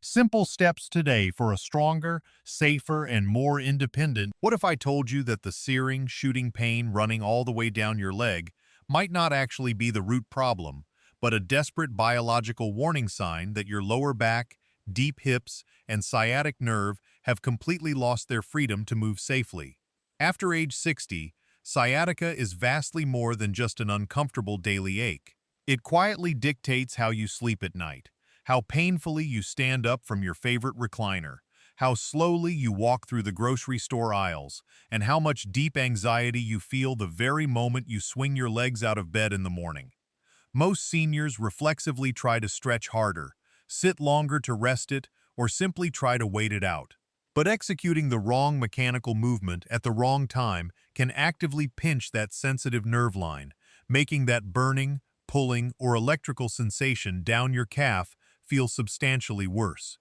Simple steps today for a stronger, safer, and more independent. What if I told you that the searing, shooting pain running all the way down your leg might not actually be the root problem, but a desperate biological warning sign that your lower back, deep hips, and sciatic nerve have completely lost their freedom to move safely? After age 60, sciatica is vastly more than just an uncomfortable daily ache. It quietly dictates how you sleep at night, how painfully you stand up from your favorite recliner, how slowly you walk through the grocery store aisles, and how much deep anxiety you feel the very moment you swing your legs out of bed in the morning. Most seniors reflexively try to stretch harder, sit longer to rest it, or simply try to wait it out. But executing the wrong mechanical movement at the wrong time can actively pinch that sensitive nerve line, making that burning, pulling, or electrical sensation down your calf feel substantially worse.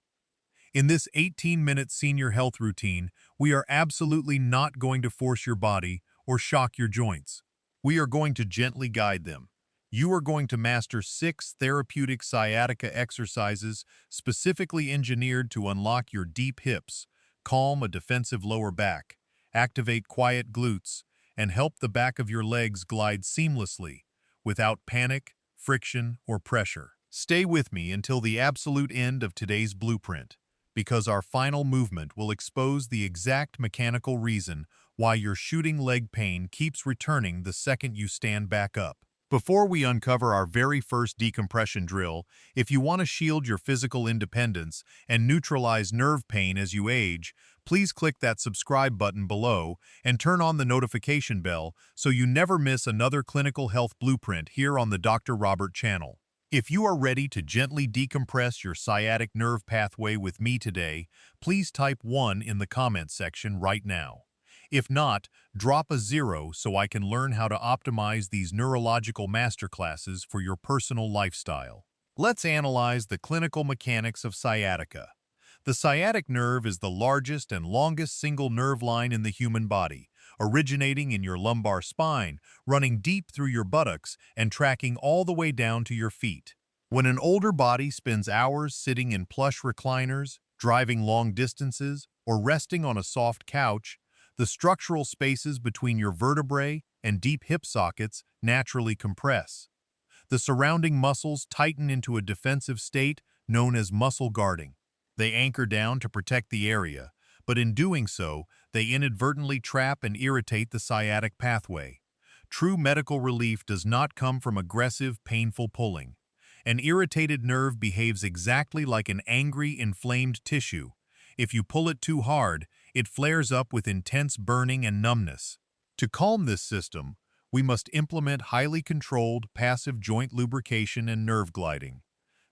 In this 18-minute senior health routine, we are absolutely not going to force your body or shock your joints. We are going to gently guide them. You are going to master 6 therapeutic sciatica exercises specifically engineered to unlock your deep hips, calm a defensive lower back, activate quiet glutes, and help the back of your legs glide seamlessly without panic, friction, or pressure. Stay with me until the absolute end of today's blueprint, because our final movement will expose the exact mechanical reason why your shooting leg pain keeps returning the second you stand back up. Before we uncover our very first decompression drill, if you want to shield your physical independence and neutralize nerve pain as you age, please click that subscribe button below and turn on the notification bell so you never miss another clinical health blueprint here on the Dr. Robert channel. If you are ready to gently decompress your sciatic nerve pathway with me today, please type 1 in the comments section right now. If not, drop a 0 so I can learn how to optimize these neurological masterclasses for your personal lifestyle. Let's analyze the clinical mechanics of sciatica. The sciatic nerve is the largest and longest single nerve line in the human body, originating in your lumbar spine, running deep through your buttocks, and tracking all the way down to your feet. When an older body spends hours sitting in plush recliners, driving long distances, or resting on a soft couch, the structural spaces between your vertebrae and deep hip sockets naturally compress. The surrounding muscles tighten into a defensive state known as muscle guarding. They anchor down to protect the area, but in doing so, they inadvertently trap and irritate the sciatic pathway. True medical relief does not come from aggressive, painful pulling. An irritated nerve behaves exactly like an angry, inflamed tissue. If you pull it too hard, it flares up with intense burning and numbness. To calm this system, we must implement highly controlled, passive joint lubrication and nerve gliding.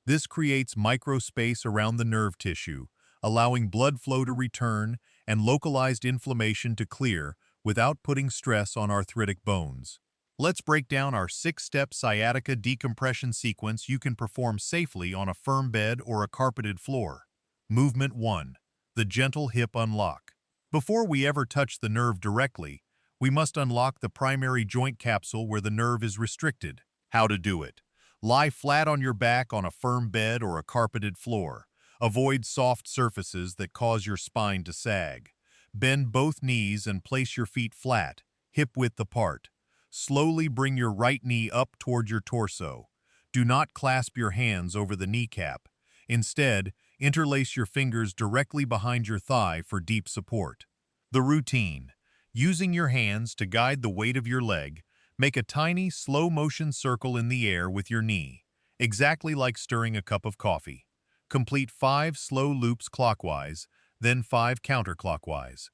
This creates microspace around the nerve tissue, allowing blood flow to return and localized inflammation to clear without putting stress on arthritic bones. Let's break down our 6-step sciatica decompression sequence you can perform safely on a firm bed or a carpeted floor. Movement 1. The gentle hip unlock. Before we ever touch the nerve directly, we must unlock the primary joint capsule where the nerve is restricted. How to do it? Lie flat on your back on a firm bed or a carpeted floor. Avoid soft surfaces that cause your spine to sag. Bend both knees and place your feet flat, hip-width apart. Slowly bring your right knee up toward your torso. Do not clasp your hands over the kneecap. Instead, interlace your fingers directly behind your thigh for deep support. The routine. Using your hands to guide the weight of your leg, make a tiny, slow-motion circle in the air with your knee, exactly like stirring a cup of coffee. Complete 5 slow loops clockwise, then 5 counterclockwise.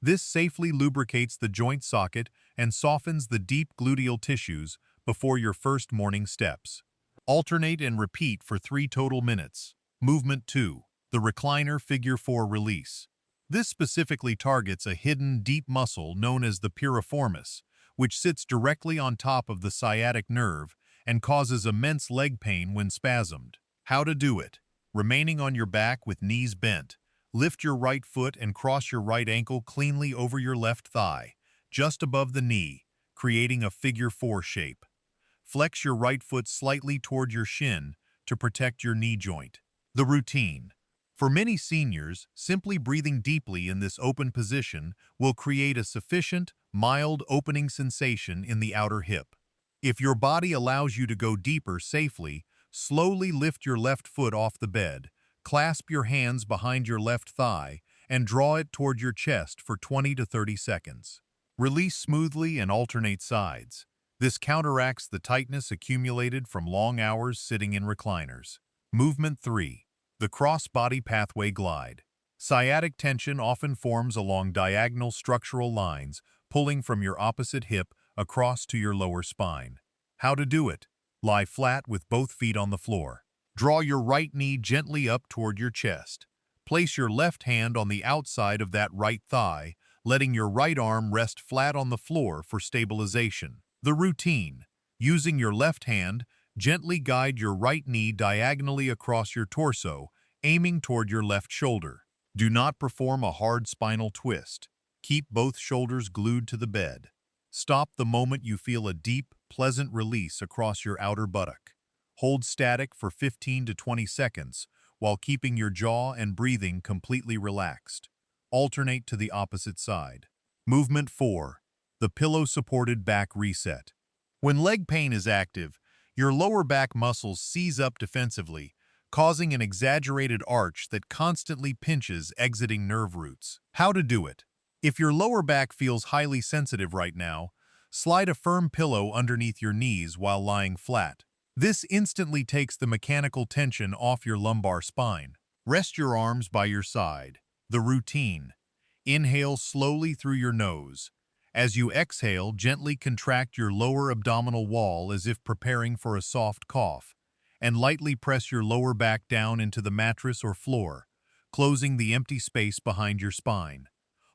This safely lubricates the joint socket and softens the deep gluteal tissues before your first morning steps. Alternate and repeat for 3 total minutes. Movement 2. The recliner figure 4 release. This specifically targets a hidden deep muscle known as the piriformis, which sits directly on top of the sciatic nerve and causes immense leg pain when spasmed. How to do it? Remaining on your back with knees bent, lift your right foot and cross your right ankle cleanly over your left thigh, just above the knee, creating a figure 4 shape. Flex your right foot slightly toward your shin to protect your knee joint. The routine. For many seniors, simply breathing deeply in this open position will create a sufficient, mild opening sensation in the outer hip. If your body allows you to go deeper safely, slowly lift your left foot off the bed, clasp your hands behind your left thigh, and draw it toward your chest for 20 to 30 seconds. Release smoothly and alternate sides. This counteracts the tightness accumulated from long hours sitting in recliners. Movement 3. The cross-body pathway glide. Sciatic tension often forms along diagonal structural lines, pulling from your opposite hip across to your lower spine. How to do it? Lie flat with both feet on the floor. Draw your right knee gently up toward your chest. Place your left hand on the outside of that right thigh, letting your right arm rest flat on the floor for stabilization. The routine. Using your left hand, gently guide your right knee diagonally across your torso, aiming toward your left shoulder. Do not perform a hard spinal twist. Keep both shoulders glued to the bed. Stop the moment you feel a deep, pleasant release across your outer buttock. Hold static for 15 to 20 seconds while keeping your jaw and breathing completely relaxed. Alternate to the opposite side. Movement 4. The pillow-supported back reset. When leg pain is active, your lower back muscles seize up defensively, causing an exaggerated arch that constantly pinches exiting nerve roots. How to do it? If your lower back feels highly sensitive right now, slide a firm pillow underneath your knees while lying flat. This instantly takes the mechanical tension off your lumbar spine. Rest your arms by your side. The routine. Inhale slowly through your nose. As you exhale, gently contract your lower abdominal wall as if preparing for a soft cough, and lightly press your lower back down into the mattress or floor, closing the empty space behind your spine.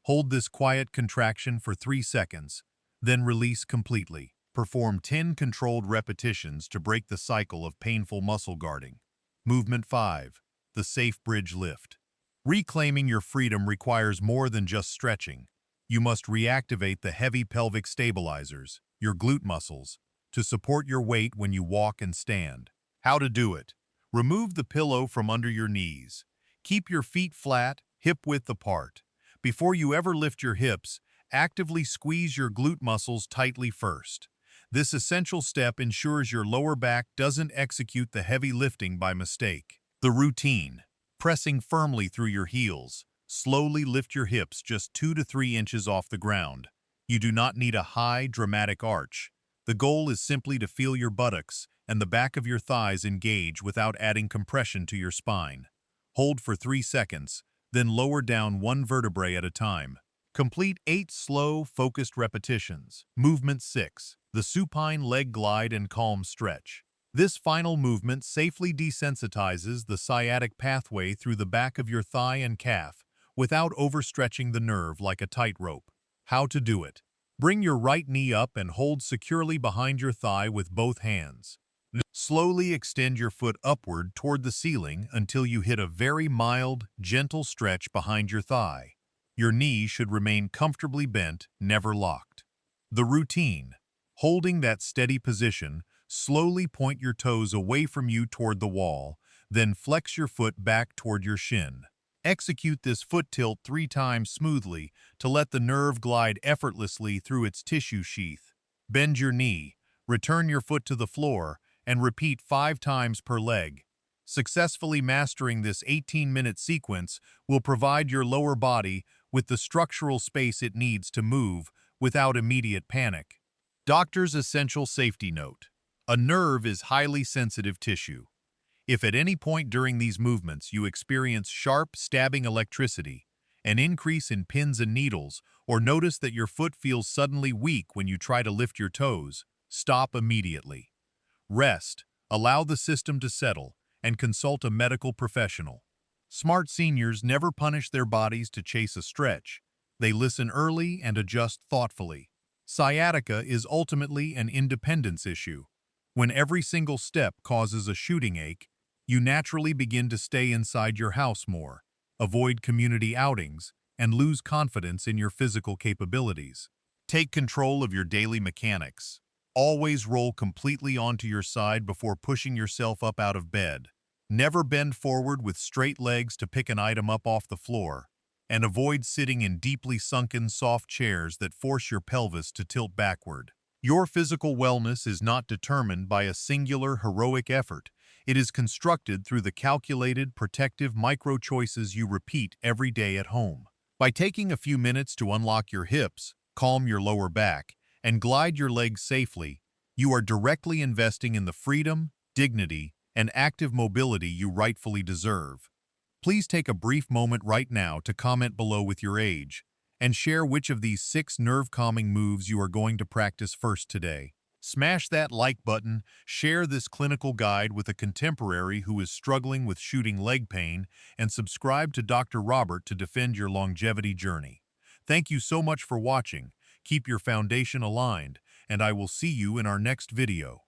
Hold this quiet contraction for 3 seconds, then release completely. Perform 10 controlled repetitions to break the cycle of painful muscle guarding. Movement 5. The safe bridge lift. Reclaiming your freedom requires more than just stretching. You must reactivate the heavy pelvic stabilizers, your glute muscles, to support your weight when you walk and stand. How to do it? Remove the pillow from under your knees. Keep your feet flat, hip-width apart. Before you ever lift your hips, actively squeeze your glute muscles tightly first. This essential step ensures your lower back doesn't execute the heavy lifting by mistake. The routine. Pressing firmly through your heels. Slowly lift your hips just 2 to 3 inches off the ground. You do not need a high, dramatic arch. The goal is simply to feel your buttocks and the back of your thighs engage without adding compression to your spine. Hold for 3 seconds, then lower down 1 vertebrae at a time. Complete 8 slow, focused repetitions. Movement 6. The supine leg glide and calm stretch. This final movement safely desensitizes the sciatic pathway through the back of your thigh and calf without overstretching the nerve like a tightrope. How to do it? Bring your right knee up and hold securely behind your thigh with both hands. Slowly extend your foot upward toward the ceiling until you hit a very mild, gentle stretch behind your thigh. Your knee should remain comfortably bent, never locked. The routine. Holding that steady position, slowly point your toes away from you toward the wall, then flex your foot back toward your shin. Execute this foot tilt 3 times smoothly to let the nerve glide effortlessly through its tissue sheath. Bend your knee, return your foot to the floor, and repeat 5 times per leg. Successfully mastering this 18-minute sequence will provide your lower body with the structural space it needs to move without immediate panic. Doctor's essential safety note. A nerve is highly sensitive tissue. If at any point during these movements you experience sharp, stabbing electricity, an increase in pins and needles, or notice that your foot feels suddenly weak when you try to lift your toes, stop immediately. Rest, allow the system to settle, and consult a medical professional. Smart seniors never punish their bodies to chase a stretch. They listen early and adjust thoughtfully. Sciatica is ultimately an independence issue. When every single step causes a shooting ache, you naturally begin to stay inside your house more, avoid community outings, and lose confidence in your physical capabilities. Take control of your daily mechanics. Always roll completely onto your side before pushing yourself up out of bed. Never bend forward with straight legs to pick an item up off the floor, and avoid sitting in deeply sunken, soft chairs that force your pelvis to tilt backward. Your physical wellness is not determined by a singular heroic effort. It is constructed through the calculated, protective micro-choices you repeat every day at home. By taking a few minutes to unlock your hips, calm your lower back, and glide your legs safely, you are directly investing in the freedom, dignity, and active mobility you rightfully deserve. Please take a brief moment right now to comment below with your age and share which of these 6 nerve-calming moves you are going to practice first today. Smash that like button, share this clinical guide with a contemporary who is struggling with shooting leg pain, and subscribe to Dr. Robert to defend your longevity journey. Thank you so much for watching. Keep your foundation aligned, and I will see you in our next video.